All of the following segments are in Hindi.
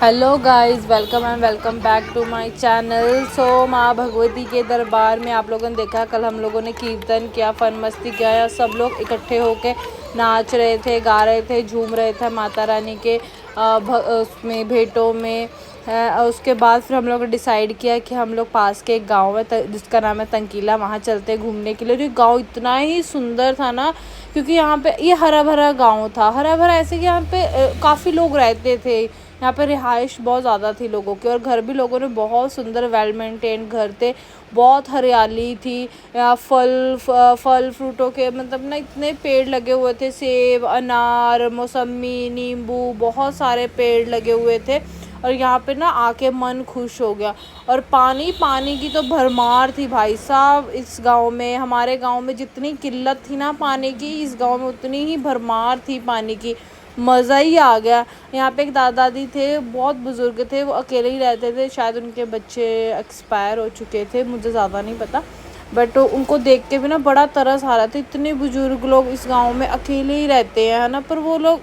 Hello guys, welcome and welcome back to my channel. So माँ भगवती के दरबार में आप लोगों ने देखा, कल हम लोगों ने कीर्तन किया, फन मस्ती किया। सब लोग इकट्ठे होके नाच रहे थे, गा रहे थे, झूम रहे थे माता रानी के उसमें भेंटों में। उसके बाद फिर हम लोगों ने डिसाइड किया कि हम लोग पास के एक गाँव है जिसका नाम है तंकीला, वहाँ चलते घूमने के लिए। जो गाँव इतना ही सुंदर था ना, क्योंकि यहाँ पे ये हरा भरा गाँव था। हरा भरा ऐसे कि यहाँ पे काफ़ी लोग रहते थे। यहाँ पे रिहाइश बहुत ज़्यादा थी लोगों की, और घर भी लोगों ने बहुत सुंदर वेल मेंटेन घर थे। बहुत हरियाली थी। यहाँ फल फ्रूटों के मतलब ना इतने पेड़ लगे हुए थे, सेब, अनार, मौसमी, नींबू, बहुत सारे पेड़ लगे हुए थे। और यहाँ पे ना आके मन खुश हो गया। और पानी की तो भरमार थी भाई साहब इस गांव में। हमारे गांव में जितनी किल्लत थी ना पानी की, इस गांव में उतनी ही भरमार थी पानी की। मज़ा ही आ गया। यहाँ पे एक दादा दादी थे, बहुत बुज़ुर्ग थे, वो अकेले ही रहते थे। शायद उनके बच्चे एक्सपायर हो चुके थे, मुझे ज़्यादा नहीं पता। बट उनको देख के भी ना बड़ा तरस आ रहा था। इतने बुज़ुर्ग लोग इस गांव में अकेले ही रहते हैं, है ना। पर वो लोग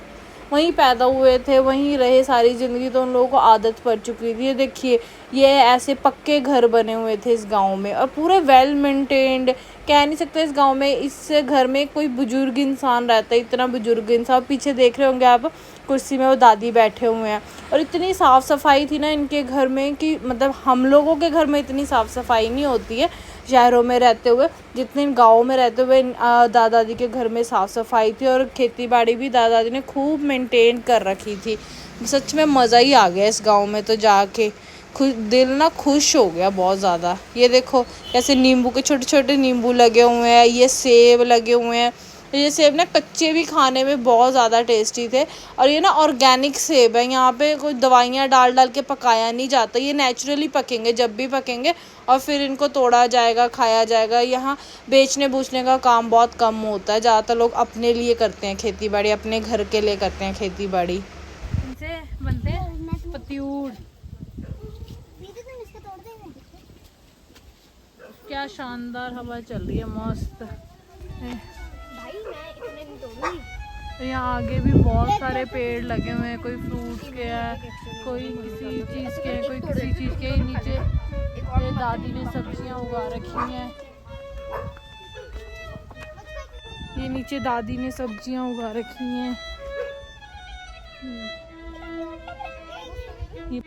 वहीं पैदा हुए थे, वहीं रहे सारी ज़िंदगी, तो उन लोगों को आदत पड़ चुकी थी। ये देखिए, ये ऐसे पक्के घर बने हुए थे इस गांव में, और पूरे वेल मेंटेन्ड। कह नहीं सकते इस गांव में इस घर में कोई बुजुर्ग इंसान रहता है, इतना बुजुर्ग इंसान। पीछे देख रहे होंगे आप, कुर्सी में वो दादी बैठे हुए हैं। और इतनी साफ़ सफाई थी ना इनके घर में कि मतलब हम लोगों के घर में इतनी साफ़ सफाई नहीं होती है शहरों में रहते हुए, जितने गाँव में रहते हुए दादा दादी के घर में साफ़ सफाई थी। और खेती बाड़ी भी दादा दादी ने खूब मेंटेन कर रखी थी। सच में मज़ा ही आ गया इस गांव में तो जाके। दिल ना खुश हो गया बहुत ज़्यादा। ये देखो कैसे नींबू के छोटे छोटे नींबू लगे हुए हैं, ये सेब लगे हुए हैं। ये सेब ना कच्चे भी खाने में बहुत ज़्यादा टेस्टी थे। और ये ना ऑर्गेनिक सेब है, यहाँ पे कोई दवाइयाँ डाल डाल के पकाया नहीं जाता। ये नेचुरली पकेंगे, जब भी पकेंगे और फिर इनको तोड़ा जाएगा, खाया जाएगा। यहाँ बेचने बूचने का काम बहुत कम होता है, ज़्यादातर लोग अपने लिए करते हैं खेती बाड़ी, अपने घर के लिए करते हैं खेती बाड़ी। इनसे बनते हैं पतियूर। क्या शानदार हवा चल रही है, मस्त। यहाँ आगे भी बहुत सारे पेड़ लगे हुए हैं, कोई फ्रूट्स के हैं, कोई किसी चीज़ के हैं, कोई किसी चीज़ के। नीचे ये दादी ने सब्जियाँ उगा रखी हैं। ये नीचे दादी ने सब्जियाँ उगा रखी हैं। ये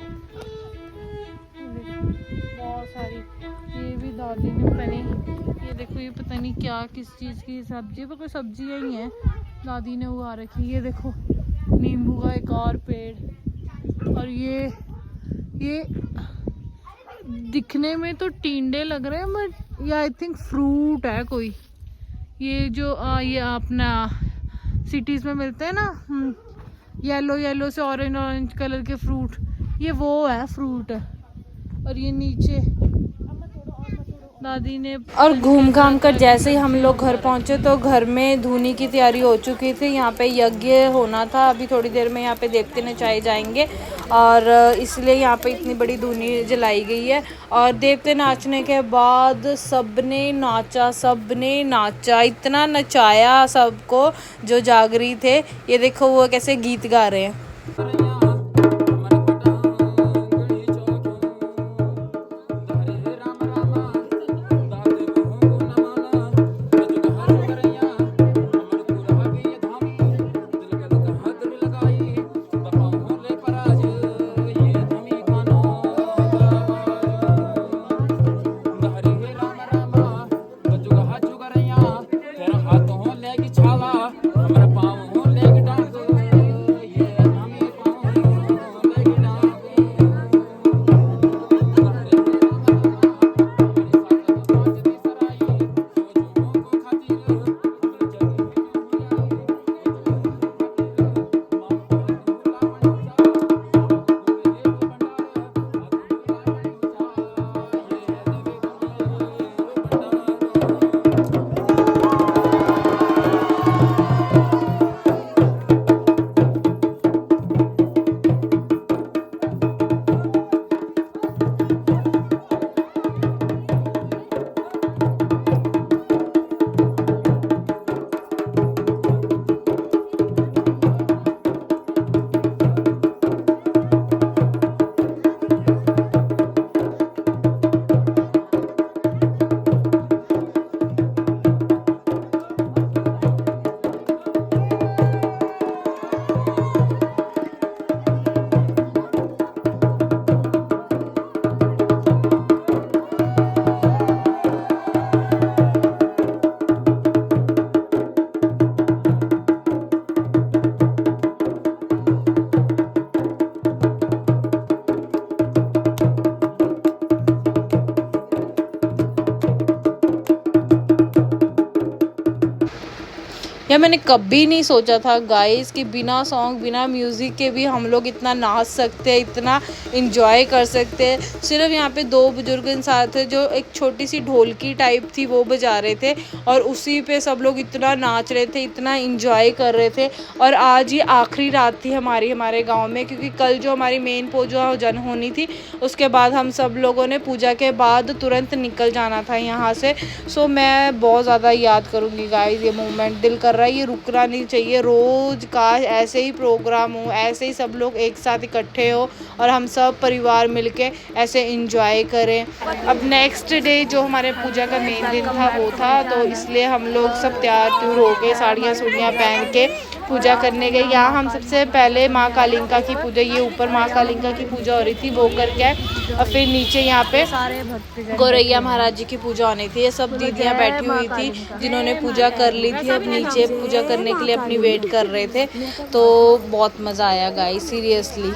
बहुत सारी, ये भी दादी ने पता नहीं, ये देखो, ये पता नहीं क्या किस चीज़ की सब्जी, पर कोई सब्जी ही है, दादी ने उगा रखी। ये देखो नींबू का एक और पेड़। और ये दिखने में तो टिंडे लग रहे हैं, बट ये आई थिंक फ्रूट है कोई। ये जो ये अपना सिटीज़ में मिलते हैं ना, येलो येलो से ऑरेंज ऑरेंज कलर के फ्रूट, ये वो है फ्रूट है। और ये नीचे दादी ने। और घूम घाम कर जैसे ही हम लोग घर पहुंचे तो घर में धूनी की तैयारी हो चुकी थी। यहाँ पे यज्ञ होना था, अभी थोड़ी देर में यहाँ पे देखते नचाए जाएंगे, और इसलिए यहाँ पे इतनी बड़ी धूनी जलाई गई है। और देवते नाचने के बाद सबने नाचा, इतना नचाया सबको जो जागरी थे। ये देखो वो कैसे गीत गा रहे हैं। या मैंने कभी नहीं सोचा था गाइस कि बिना सॉन्ग बिना म्यूज़िक के भी हम लोग इतना नाच सकते हैं, इतना इंजॉय कर सकते हैं। सिर्फ यहाँ पे 2 बुजुर्ग इंसान थे जो एक छोटी सी ढोलकी टाइप थी वो बजा रहे थे और उसी पे सब लोग इतना नाच रहे थे, इतना इंजॉय कर रहे थे। और आज ये आखिरी रात थी हमारे गाँव में, क्योंकि कल जो हमारी मेन पूजा जन होनी थी उसके बाद हम सब लोगों ने पूजा के बाद तुरंत निकल जाना था यहाँ से। सो मैं बहुत ज़्यादा याद करूँगी गाइस ये मोमेंट। दिल कर रहा है ये रुकना नहीं चाहिए, रोज़ काश ऐसे ही प्रोग्राम हो, ऐसे ही सब लोग एक साथ इकट्ठे हो और हम सब परिवार मिलके ऐसे इंजॉय करें। अब नेक्स्ट डे जो हमारे पूजा का मेन दिन था वो था, तो इसलिए हम लोग सब तैयार त्यूर हो के साड़ियाँ सूड़ियाँ पहन के पूजा करने गए। यहाँ हम सबसे पहले माँ कालिंका की पूजा, ये ऊपर माँ कालिंका की पूजा हो रही थी वो करके आए, और फिर नीचे यहाँ पे गौरैया महाराज जी की पूजा होनी थी। ये सब दीदियाँ बैठी हुई थी जिन्होंने पूजा कर ली थी, अब नीचे पूजा करने के लिए अपनी वेट कर रहे थे। तो बहुत मज़ा आया गाइस सीरियसली।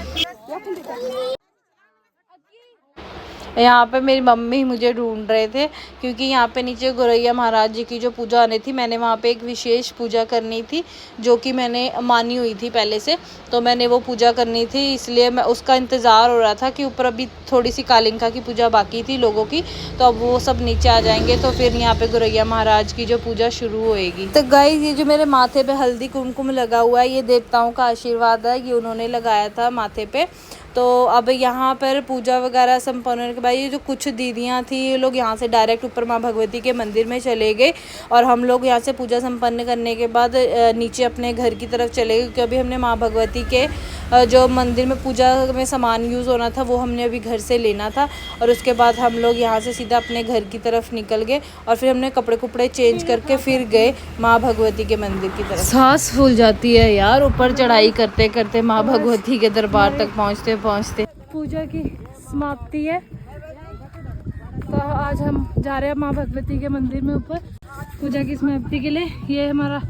यहाँ पे मेरी मम्मी मुझे ढूंढ रहे थे क्योंकि यहाँ पे नीचे गौरैया महाराज जी की जो पूजा होनी थी, मैंने वहाँ पे एक विशेष पूजा करनी थी जो कि मैंने मानी हुई थी पहले से, तो मैंने वो पूजा करनी थी, इसलिए मैं उसका इंतज़ार हो रहा था कि ऊपर अभी थोड़ी सी कालिंका की पूजा बाकी थी लोगों की, तो अब वो सब नीचे आ जाएंगे तो फिर यहाँ पे गौरैया महाराज की जो पूजा शुरू होएगी। तो गाइस ये जो मेरे माथे पे हल्दी कुमकुम लगा हुआ है ये देवताओं का आशीर्वाद है, ये उन्होंने लगाया था माथे पे। तो अब यहाँ पर पूजा वगैरह संपन्न होने के बाद ये जो कुछ दीदियाँ थी ये लोग यहाँ से डायरेक्ट ऊपर माँ भगवती के मंदिर में चले गए और हम लोग यहाँ से पूजा संपन्न करने के बाद नीचे अपने घर की तरफ चले गए, क्योंकि अभी हमने माँ भगवती के जो मंदिर में पूजा में सामान यूज़ होना था वो हमने अभी घर से लेना था। और उसके बाद हम लोग यहाँ से सीधा अपने घर की तरफ निकल गए और फिर हमने कपड़े कुपड़े चेंज करके फिर गए माँ भगवती के मंदिर की तरफ। सांस फूल जाती है यार ऊपर चढ़ाई करते करते माँ भगवती के दरबार तक पहुँचते पहुँचते। पूजा की समाप्ति है तो आज हम जा रहे हैं माँ भगवती के मंदिर में ऊपर पूजा की समाप्ति के लिए। ये हमारा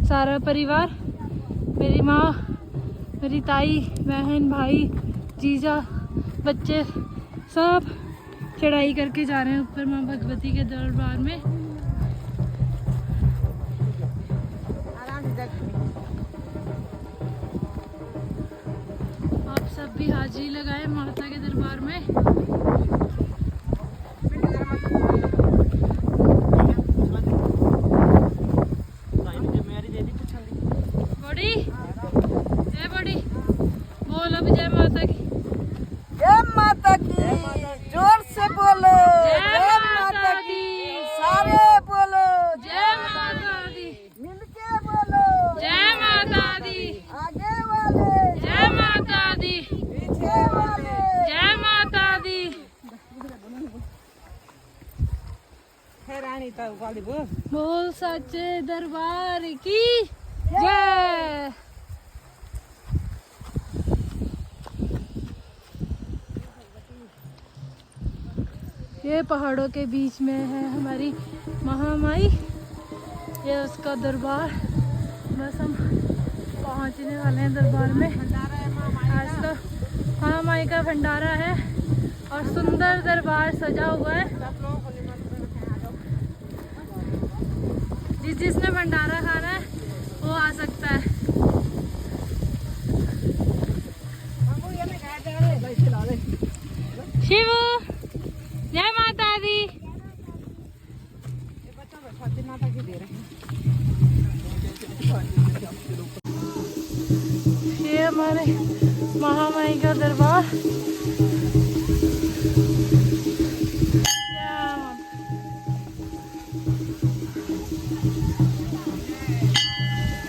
सारा परिवार, मेरी माँ, मेरी ताई, बहन, भाई, जीजा, बच्चे सब चढ़ाई करके जा रहे हैं ऊपर माँ भगवती के दरबार में। आप सब भी हाजिरी लगाए माता के दरबार में। बड़ी जय बड़ी बोल अब जय माता की, जय माता की, जोर से बोलो जय माता की, सारे बोलो जय माता दी, मिलके बोलो जय माता दी, आगे वाले जय माता दी, पीछे वाले जय माता दी। बोल सच्चे दरबार की जय। ये पहाड़ों के बीच में है हमारी महामाई, ये उसका दरबार। बस हम पहुंचने वाले हैं दरबार में। आज तो महामाई का भंडारा है और सुंदर दरबार सजा हुआ है। जिसने भंडारा खाना है वो आ सकता है। शिव जय माता दी। ये हमारे महामाई का दरबार।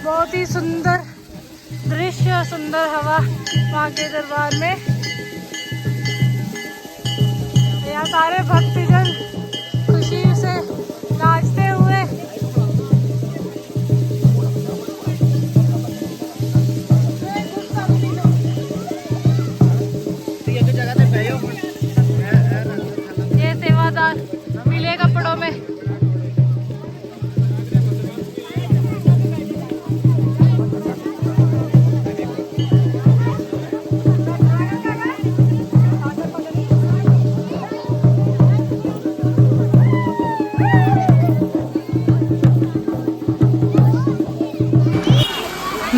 बहुत ही सुंदर दृश्य, सुंदर हवा माँ के दरबार में। यहाँ सारे भक्तजन खुशी से नाचते हुए ये सेवादार पीले कपड़ों में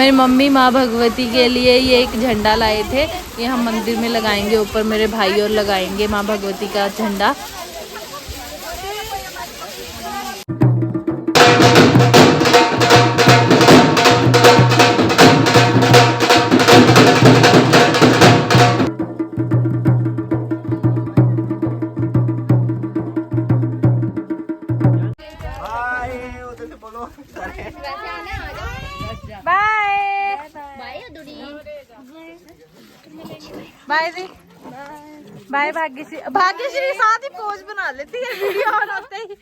मेरी मम्मी माँ भगवती के लिए ये एक झंडा लाए थे, ये हम मंदिर में लगाएंगे ऊपर, मेरे भाई और लगाएंगे माँ भगवती का झंडा। बाय जी, बाय भाग्यश्री। भाग्यश्री साथ ही पोज बना लेती है वीडियो ऑन होते ही।